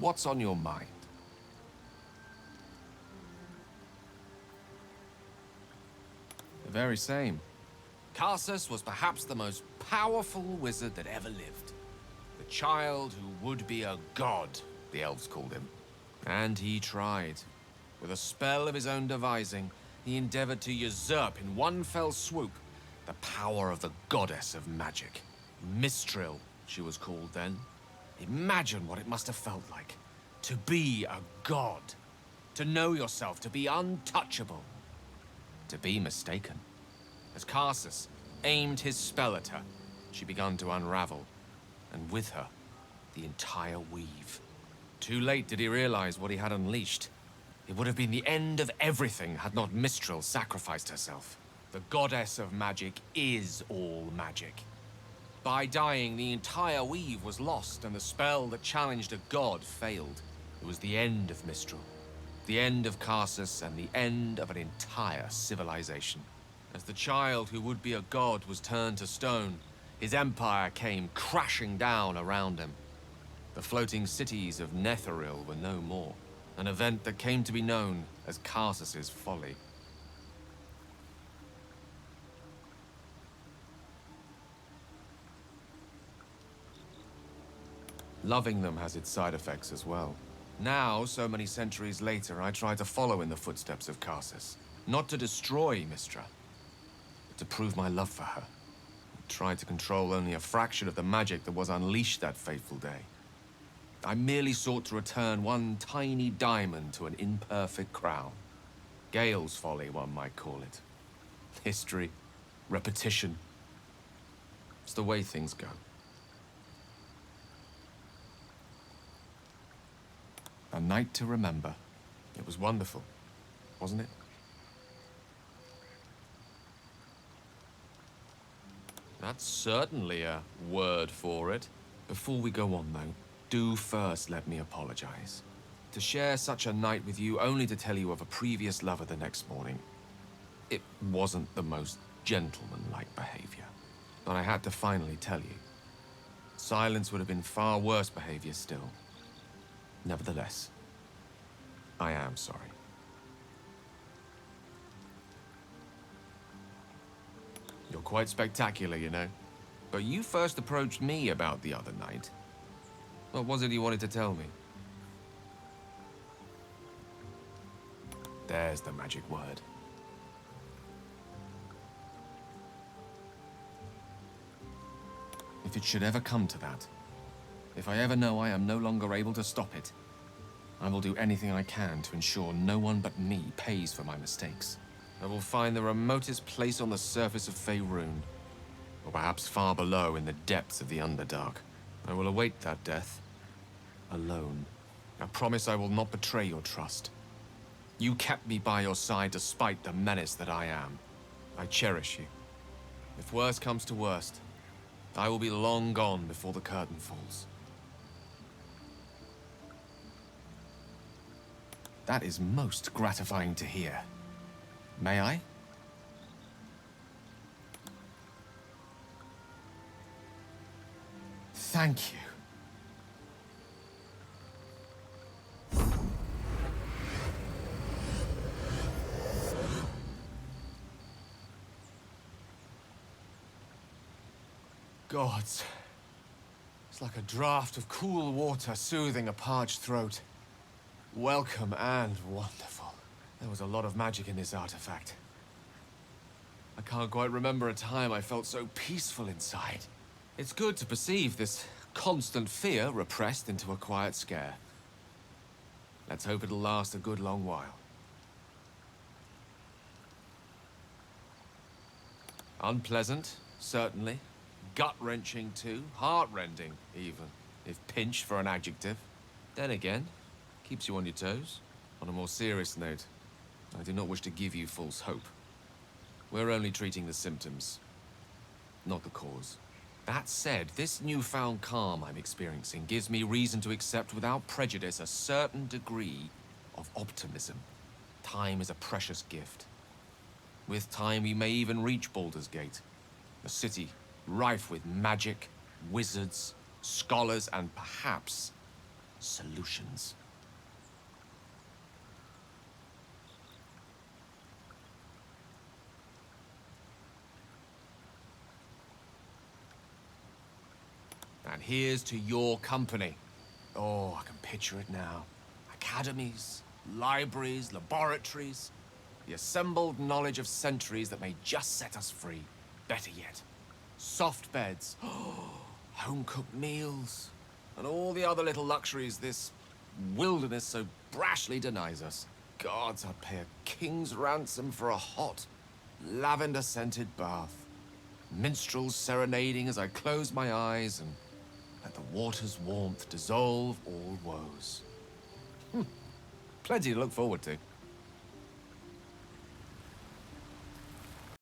What's on your mind? The very same. Karsus was perhaps the most powerful wizard that ever lived. The child who would be a god, the elves called him. And he tried. With a spell of his own devising, he endeavored to usurp in one fell swoop the power of the goddess of magic. Mistral, she was called then. Imagine what it must have felt like. To be a god. To know yourself, to be untouchable. To be mistaken. As Karsus aimed his spell at her, she began to unravel, and with her, the entire weave. Too late did he realize what he had unleashed. It would have been the end of everything had not Mistral sacrificed herself. The goddess of magic is all magic. By dying, the entire weave was lost, and the spell that challenged a god failed. It was the end of Mistral. The end of Karsus, and the end of an entire civilization. As the child who would be a god was turned to stone, his empire came crashing down around him. The floating cities of Netheril were no more, an event that came to be known as Karsus's folly. Loving them has its side effects as well. Now, so many centuries later, I try to follow in the footsteps of Karsus. Not to destroy Mystra, but to prove my love for her. I tried to control only a fraction of the magic that was unleashed that fateful day. I merely sought to return one tiny diamond to an imperfect crown. Gale's folly, one might call it. History, repetition. It's the way things go. A night to remember. It was wonderful, wasn't it? That's certainly a word for it. Before we go on, though, do first let me apologize. To share such a night with you only to tell you of a previous lover the next morning. It wasn't the most gentlemanlike behavior. But I had to finally tell you. Silence would have been far worse behavior still. Nevertheless, I am sorry. You're quite spectacular, you know. But you first approached me about the other night. What was it you wanted to tell me? There's the magic word. If it should ever come to that, if I ever know I am no longer able to stop it, I will do anything I can to ensure no one but me pays for my mistakes. I will find the remotest place on the surface of Faerun, or perhaps far below in the depths of the Underdark. I will await that death, alone. I promise I will not betray your trust. You kept me by your side despite the menace that I am. I cherish you. If worst comes to worst, I will be long gone before the curtain falls. That is most gratifying to hear. May I? Thank you. Gods. It's like a draught of cool water soothing a parched throat. Welcome and wonderful. There was a lot of magic in this artifact. I can't quite remember a time I felt so peaceful inside. It's good to perceive this constant fear repressed into a quiet scare. Let's hope it'll last a good long while. Unpleasant, certainly. Gut-wrenching too. Heart-rending, even, if pinched for an adjective. Then again, keeps you on your toes. On a more serious note, I do not wish to give you false hope. We're only treating the symptoms, not the cause. That said, this newfound calm I'm experiencing gives me reason to accept without prejudice a certain degree of optimism. Time is a precious gift. With time, we may even reach Baldur's Gate, a city rife with magic, wizards, scholars, and perhaps solutions. And here's to your company. Oh, I can picture it now. Academies, libraries, laboratories. The assembled knowledge of centuries that may just set us free. Better yet, soft beds, home-cooked meals, and all the other little luxuries this wilderness so brashly denies us. Gods, I'd pay a king's ransom for a hot, lavender-scented bath. Minstrels serenading as I close my eyes and let the water's warmth dissolve all woes. Plenty to look forward to.